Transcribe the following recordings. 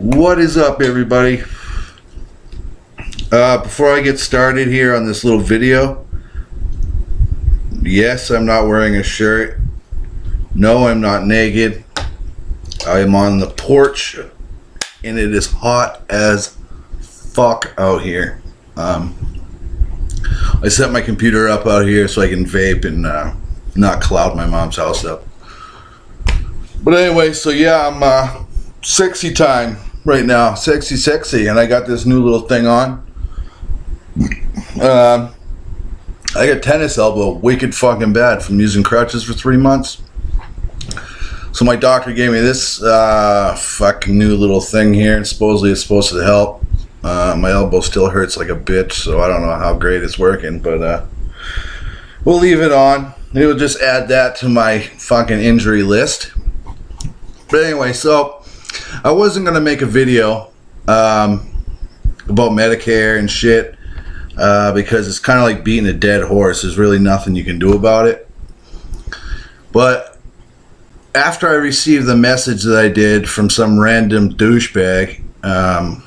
What is up, everybody? Before I get started here on this little video, yes, I'm not wearing a shirt. No, I'm not naked. I am on the porch and it is hot as fuck out here. I set my computer up out here so I can vape and not cloud my mom's house up. But anyway, so yeah, I'm sexy time right now. Sexy, and I got this new little thing on. I got tennis elbow wicked fucking bad from using crutches for 3 months. So my doctor gave me this fucking new little thing here, and supposedly it's supposed to help. My elbow still hurts like a bitch, so I don't know how great it's working, but we'll leave it on. It'll just add that to my fucking injury list. But anyway, so I wasn't gonna make a video about Medicare and shit because it's kind of like beating a dead horse. There's really nothing you can do about it. But after I received the message that I did from some random douchebag on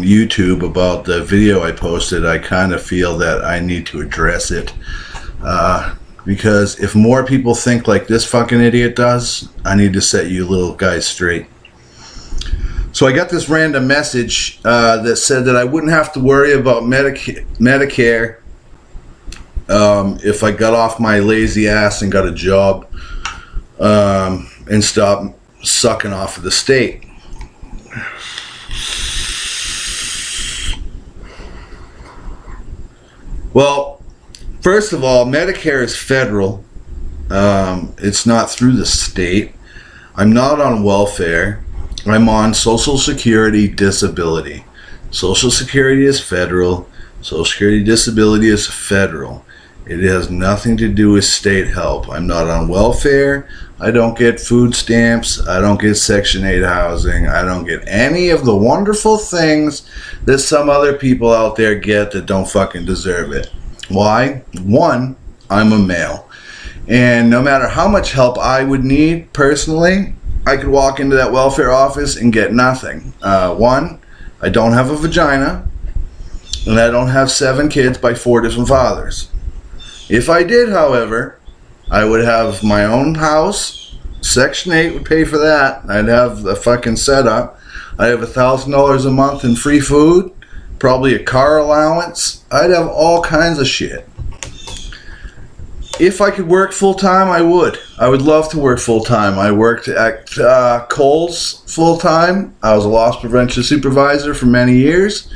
YouTube about the video I posted, I kind of feel that I need to address it. Because if more people think like this fucking idiot does, I need to set you little guys straight. So I got this random message that said that I wouldn't have to worry about Medicare if I got off my lazy ass and got a job and stopped sucking off of the state. Well, first of all, Medicare is federal. It's not through the state. I'm not on welfare. I'm on Social Security disability. Social Security is federal. Social Security disability is federal. It has nothing to do with state help. I'm not on welfare. I don't get food stamps. I don't get Section 8 housing. I don't get any of the wonderful things that some other people out there get that don't fucking deserve it. Why? One, I'm a male. And no matter how much help I would need personally, I could walk into that welfare office and get nothing. One, I don't have a vagina, and I don't have 7 kids by 4 different fathers. If I did, however, I would have my own house. Section 8 would pay for that. I'd have the fucking setup. I'd have $1,000 a month in free food, probably a car allowance. I'd have all kinds of shit. If I could work full-time, I would. I would love to work full-time. I worked at Kohl's full-time. I was a loss prevention supervisor for many years.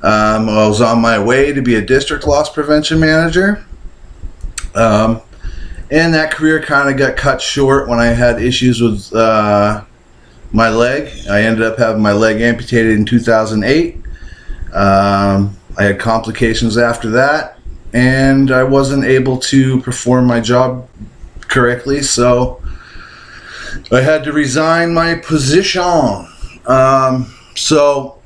I was on my way to be a district loss prevention manager. And that career kind of got cut short when I had issues with my leg. I ended up having my leg amputated in 2008. I had complications after that, and I wasn't able to perform my job correctly, so I had to resign my position. So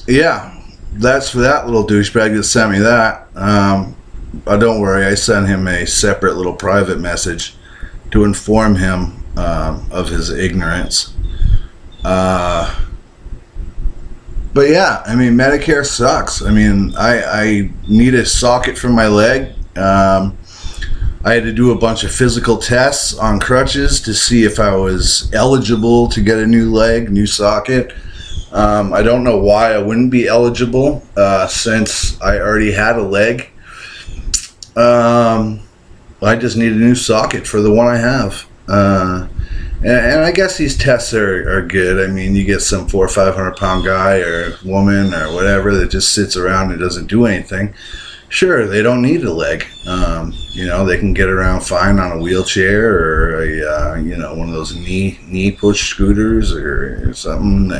yeah, that's for that little douchebag that sent me that. Don't worry, I sent him a separate little private message to inform him of his ignorance. But yeah, I mean, Medicare sucks. I mean, I need a socket for my leg. I had to do a bunch of physical tests on crutches to see if I was eligible to get a new leg, new socket. I don't know why I wouldn't be eligible since I already had a leg. I just need a new socket for the one I have. And I guess these tests are good. I mean, you get some 400 or 500 pound guy or woman or whatever that just sits around and doesn't do anything. Sure, they don't need a leg. You know, they can get around fine on a wheelchair or a one of those knee push scooters or something.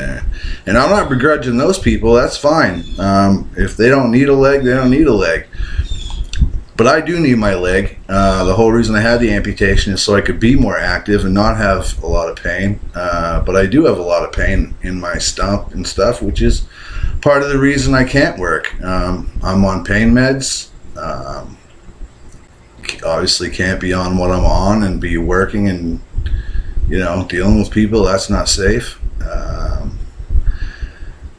And I'm not begrudging those people. That's fine. If they don't need a leg, they don't need a leg. But I do need my leg. The whole reason I had the amputation is so I could be more active and not have a lot of pain. But I do have a lot of pain in my stump and stuff, which is part of the reason I can't work. I'm on pain meds. Obviously can't be on what I'm on and be working and, dealing with people. That's not safe.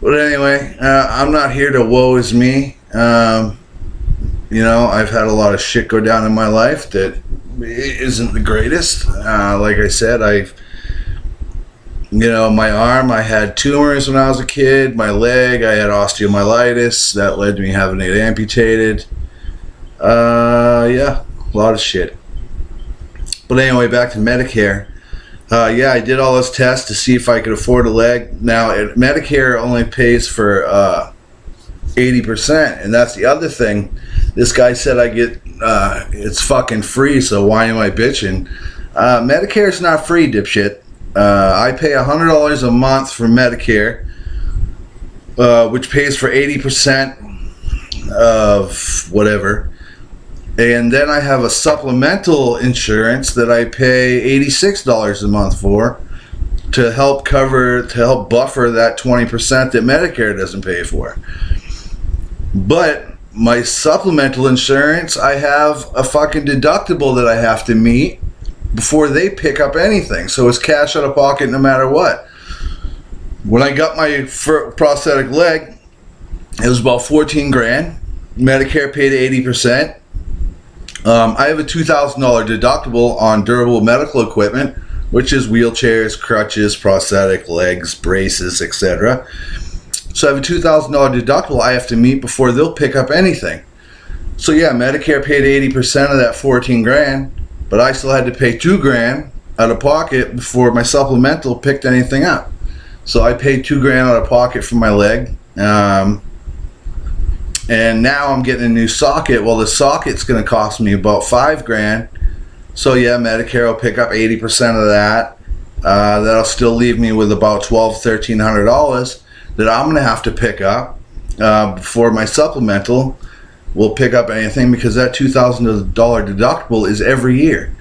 But anyway, I'm not here to woe is me. You know, I've had a lot of shit go down in my life that isn't the greatest. Like I said, my arm, I had tumors when I was a kid. My leg, I had osteomyelitis. That led to me having it amputated. Yeah, a lot of shit. But anyway, back to Medicare. Yeah, I did all those tests to see if I could afford a leg. Now, Medicare only pays for 80%, and that's the other thing. This guy said I get it's fucking free, so why am I bitching? Medicare's not free, dipshit. I pay $100 a month for Medicare, which pays for 80% of whatever. And then I have a supplemental insurance that I pay $86 a month for to help buffer that 20% that Medicare doesn't pay for. But my supplemental insurance, I have a fucking deductible that I have to meet before they pick up anything. So it's cash out of pocket no matter what. When I got my prosthetic leg, it was about 14 grand. Medicare paid 80%. I have a $2,000 deductible on durable medical equipment, which is wheelchairs, crutches, prosthetic legs, braces, etc. So I have a $2,000 deductible I have to meet before they'll pick up anything. So yeah, Medicare paid 80% of that 14 grand, but I still had to pay 2 grand out of pocket before my supplemental picked anything up. So I paid 2 grand out of pocket for my leg. And now I'm getting a new socket. Well, the socket's going to cost me about 5 grand. So yeah, Medicare will pick up 80% of that. That'll still leave me with about $1,200-$1,300 that I'm going to have to pick up before my supplemental will pick up anything, because that $2,000 deductible is every year.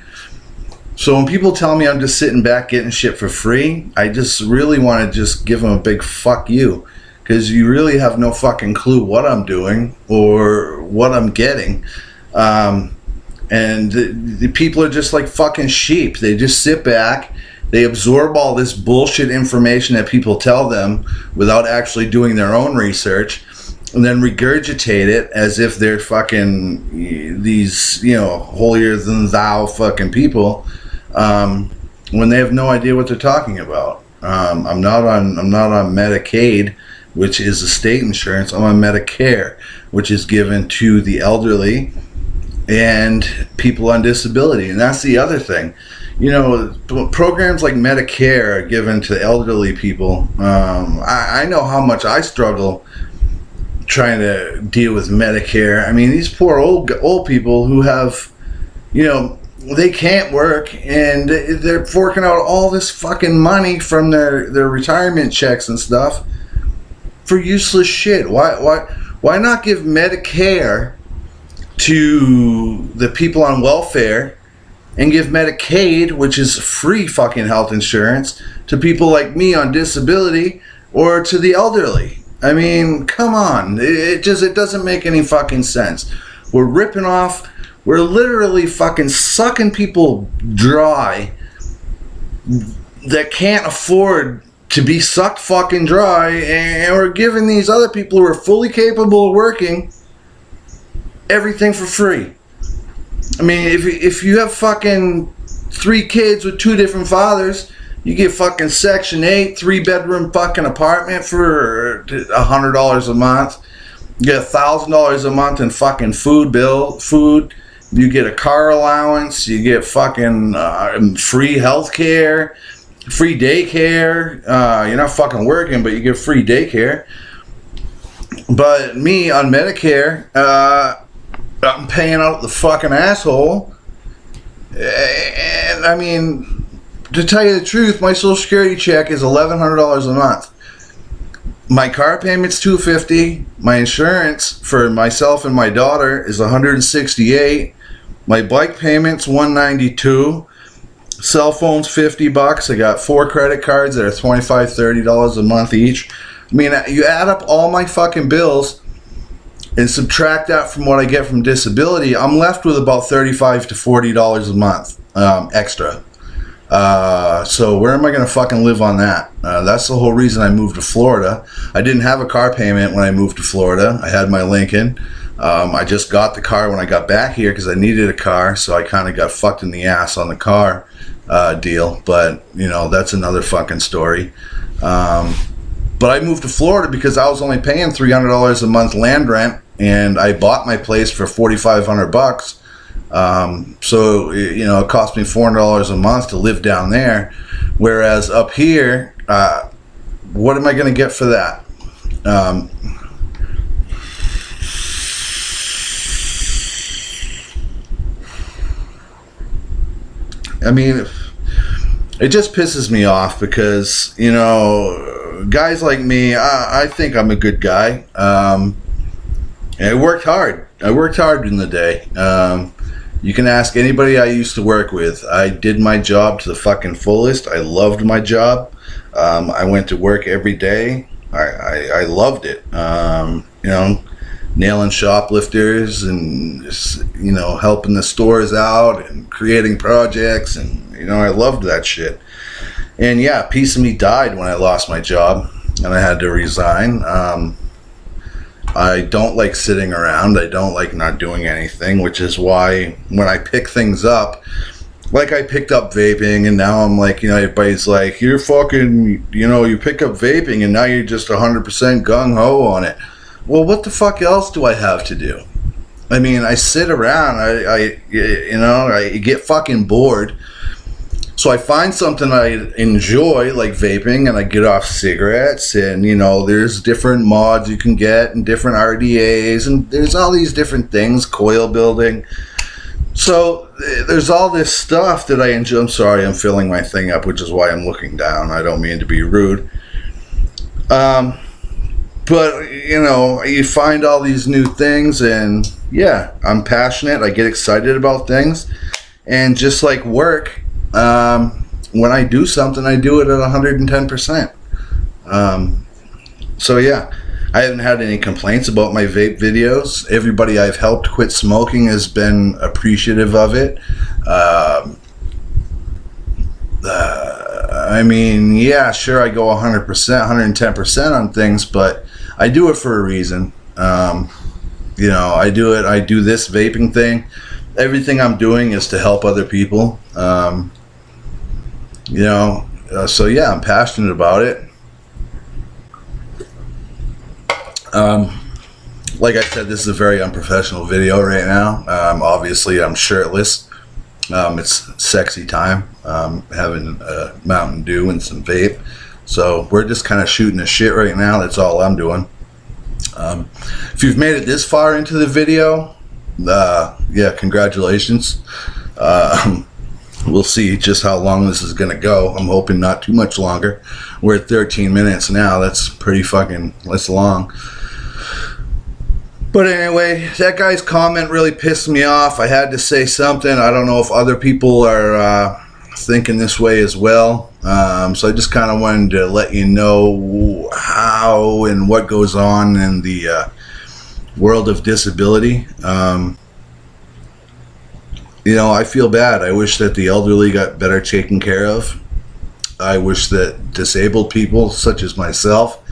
So when people tell me I'm just sitting back getting shit for free, I just really want to just give them a big fuck you, because you really have no fucking clue what I'm doing or what I'm getting. And the people are just like fucking sheep. They just sit back. They absorb all this bullshit information that people tell them without actually doing their own research, and then regurgitate it as if they're fucking these, holier than thou fucking people, when they have no idea what they're talking about. I'm not on Medicaid, which is a state insurance. I'm on Medicare, which is given to the elderly and people on disability. And that's the other thing. Programs like Medicare are given to elderly people. I know how much I struggle trying to deal with Medicare. I mean, these poor old people who have, they can't work, and they're forking out all this fucking money from their retirement checks and stuff for useless shit. Why not give Medicare to the people on welfare, and give Medicaid, which is free fucking health insurance, to people like me on disability or to the elderly? I mean, come on. It doesn't make any fucking sense. We're literally fucking sucking people dry that can't afford to be sucked fucking dry, and we're giving these other people who are fully capable of working everything for free. I mean, if you have fucking 3 kids with 2 different fathers, you get fucking Section 8, 3-bedroom fucking apartment for $100 a month. You get $1,000 a month in fucking food. You get a car allowance. You get fucking free health care, free daycare. You're not fucking working, but you get free daycare. But me on Medicare, I'm paying out the fucking asshole. And I mean, to tell you the truth, my Social Security check is $1,100 a month. My car payment's $250. My insurance for myself and my daughter is $168. My bike payment's $192. Cell phone's $50. I got 4 credit cards that are $25, $30 a month each. I mean, you add up all my fucking bills and subtract that from what I get from disability, I'm left with about $35 to $40 a month extra. So where am I going to fucking live on that? That's the whole reason I moved to Florida. I didn't have a car payment when I moved to Florida. I had my Lincoln. I just got the car when I got back here because I needed a car, so I kind of got fucked in the ass on the car deal. But, you know, that's another fucking story. But I moved to Florida because I was only paying $300 a month land rent, and I bought my place for $4,500. So, you know, it cost me $400 a month to live down there. Whereas up here, what am I going to get for that? I mean, it just pisses me off because, you know, guys like me, I think I'm a good guy. I worked hard. I worked hard in the day. You can ask anybody I used to work with. I did my job to the fucking fullest. I loved my job. I went to work every day. I loved it. You know, nailing shoplifters and, you know, helping the stores out and creating projects. And, you know, I loved that shit. And yeah, a piece of me died when I lost my job and I had to resign. I don't like sitting around. I don't like not doing anything, which is why when I pick things up, like I picked up vaping, and now I'm like, you know, everybody's like, you're fucking, you know, you pick up vaping and now you're just 100% gung-ho on it. Well, what the fuck else do I have to do? I mean, I sit around, you know, I get fucking bored. So I find something I enjoy, like vaping, and I get off cigarettes, and, you know, there's different mods you can get and different RDAs, and there's all these different things, coil building. So there's all this stuff that I enjoy. I'm sorry, I'm filling my thing up, which is why I'm looking down. I don't mean to be rude. But, you know, you find all these new things, and yeah, I'm passionate. I get excited about things. And just like work, when I do something, I do it at 110%. So yeah, I haven't had any complaints about my vape videos. Everybody I've helped quit smoking has been appreciative of it. I mean, yeah, sure, I go 100%, 110% on things, but I do it for a reason. You know, I do this vaping thing. Everything I'm doing is to help other people. You know, so yeah, I'm passionate about it. Like I said, this is a very unprofessional video right now. Obviously, I'm shirtless. It's sexy time. Having a Mountain Dew and some vape. So we're just kind of shooting the shit right now. That's all I'm doing. If you've made it this far into the video, yeah, congratulations. We'll see just how long this is gonna go. I'm hoping not too much longer. We're at 13 minutes now. That's pretty fucking, that's long. But anyway, that guy's comment really pissed me off. I had to say something. I don't know if other people are thinking this way as well. So I just kind of wanted to let you know how and what goes on in the world of disability. You know, I feel bad. I wish that the elderly got better taken care of. I wish that disabled people, such as myself,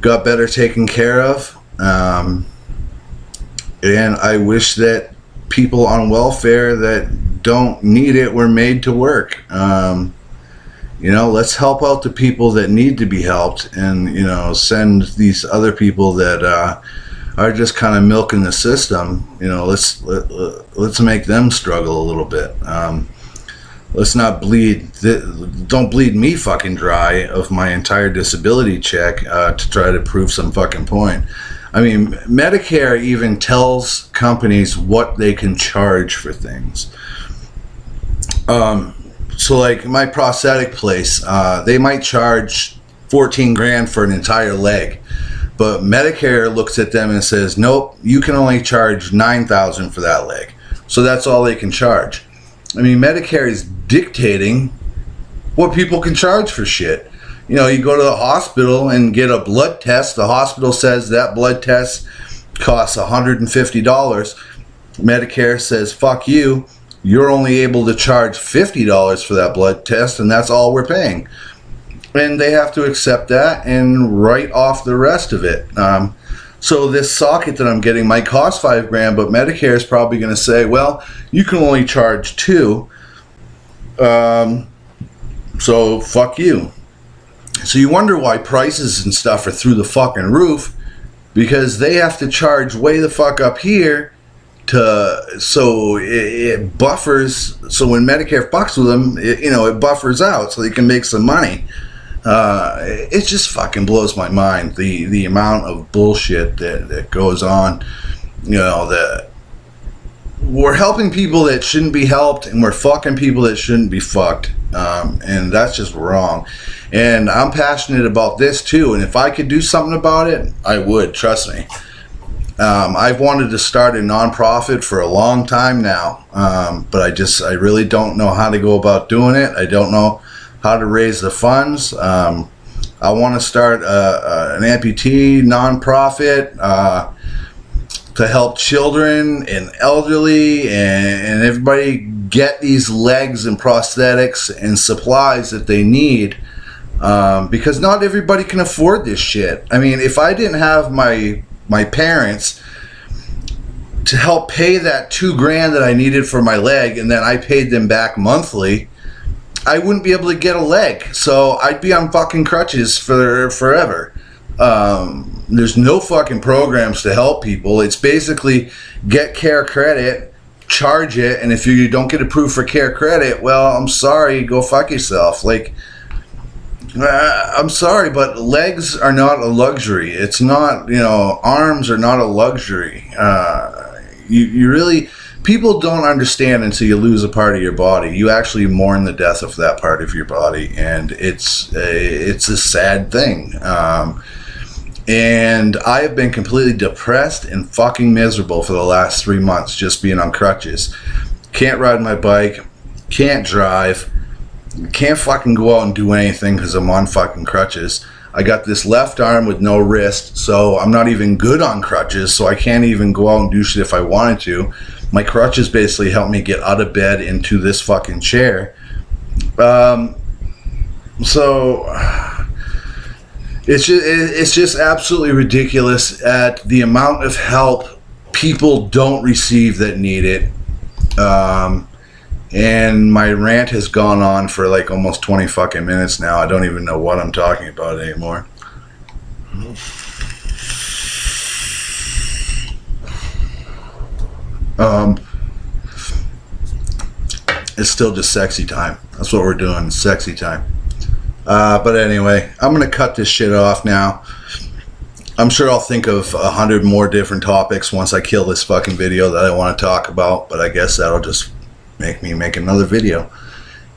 got better taken care of. And I wish that people on welfare that don't need it were made to work. You know, let's help out the people that need to be helped, and, you know, send these other people that are just kind of milking the system. You know, let's make them struggle a little bit. Let's not don't bleed me fucking dry of my entire disability check to try to prove some fucking point. I mean, Medicare even tells companies what they can charge for things. So like my prosthetic place, they might charge 14 grand for an entire leg. But Medicare looks at them and says, nope, you can only charge $9,000 for that leg. So that's all they can charge. I mean, Medicare is dictating what people can charge for shit. You know, you go to the hospital and get a blood test. The hospital says that blood test costs $150. Medicare says, fuck you. you're only able to charge $50 for that blood test, and that's all we're paying. And they have to accept that and write off the rest of it. So this socket that I'm getting might cost $5,000, but Medicare is probably going to say, well, you can only charge $2. So fuck you. So you wonder why prices and stuff are through the fucking roof, because they have to charge way the fuck up here so it buffers. So when Medicare fucks with them, it buffers out so they can make some money. It just fucking blows my mind, the amount of bullshit that goes on. We're helping people that shouldn't be helped, and we're fucking people that shouldn't be fucked. And that's just wrong. And I'm passionate about this too, and if I could do something about it, I would, trust me. I've wanted to start a nonprofit for a long time now, but I really don't know how to go about doing it. I don't know how to raise the funds. I want to start an amputee nonprofit to help children and elderly and everybody get these legs and prosthetics and supplies that they need, because not everybody can afford this shit. I mean, if I didn't have my parents to help pay that $2,000 that I needed for my leg, and then I paid them back monthly, I wouldn't be able to get a leg. So I'd be on fucking crutches for forever. There's no fucking programs to help people. It's basically get care credit, charge it, and if you don't get approved for care credit, well, I'm sorry, go fuck yourself. I'm sorry, but legs are not a luxury. It's not, arms are not a luxury. You really, people don't understand until you lose a part of your body. You actually mourn the death of that part of your body, and it's a sad thing. And I have been completely depressed and fucking miserable for the last 3 months just being on crutches. Can't ride my bike, can't drive, can't fucking go out and do anything because I'm on fucking crutches. I got this left arm with no wrist, so I'm not even good on crutches, so I can't even go out and do shit if I wanted to. My crutches basically help me get out of bed into this fucking chair. So it's just absolutely ridiculous at the amount of help people don't receive that need it. And my rant has gone on for like almost 20 fucking minutes now. I don't even know what I'm talking about anymore. It's still just sexy time. That's what we're doing, sexy time. But anyway, I'm going to cut this shit off now. I'm sure I'll think of 100 more different topics once I kill this fucking video that I want to talk about, but I guess that'll just make me make another video.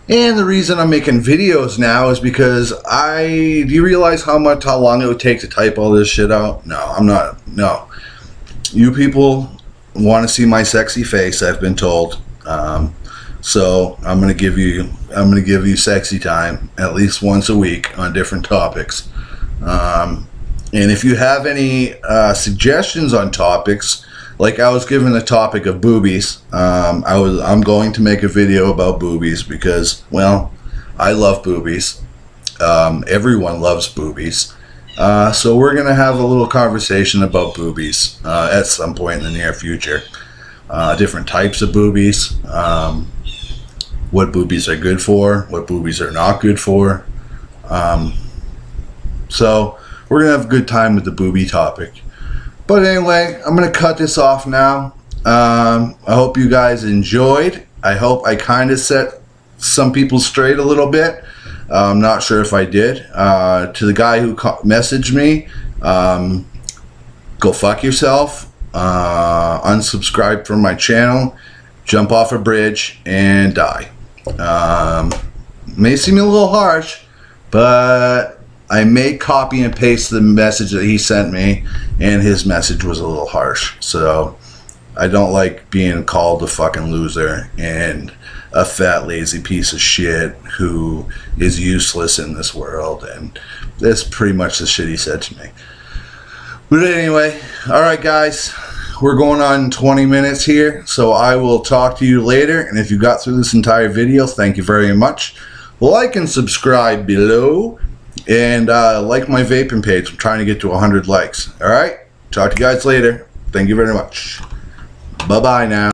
And the reason I'm making videos now is because do you realize how long it would take to type all this shit out? No. You people want to see my sexy face, I've been told. So I'm gonna give you sexy time at least once a week on different topics. And if you have any suggestions on topics, like I was given the topic of boobies, I'm going to make a video about boobies because, well, I love boobies. Everyone loves boobies. So we're gonna have a little conversation about boobies at some point in the near future. Different types of boobies. What boobies are good for, what boobies are not good for. So we're going to have a good time with the boobie topic. But anyway, I'm going to cut this off now. I hope you guys enjoyed. I hope I kind of set some people straight a little bit. I'm not sure if I did. To the guy who messaged me, go fuck yourself. Unsubscribe from my channel. Jump off a bridge and die. May seem a little harsh, but I may copy and paste the message that he sent me, and his message was a little harsh. So I don't like being called a fucking loser and a fat lazy piece of shit who is useless in this world, and that's pretty much the shit he said to me. But anyway, alright guys, we're going on 20 minutes here, so I will talk to you later. And if you got through this entire video, thank you very much. Like and subscribe below, and like my vaping page. I'm trying to get to 100 likes. All right, talk to you guys later. Thank you very much. Bye bye now.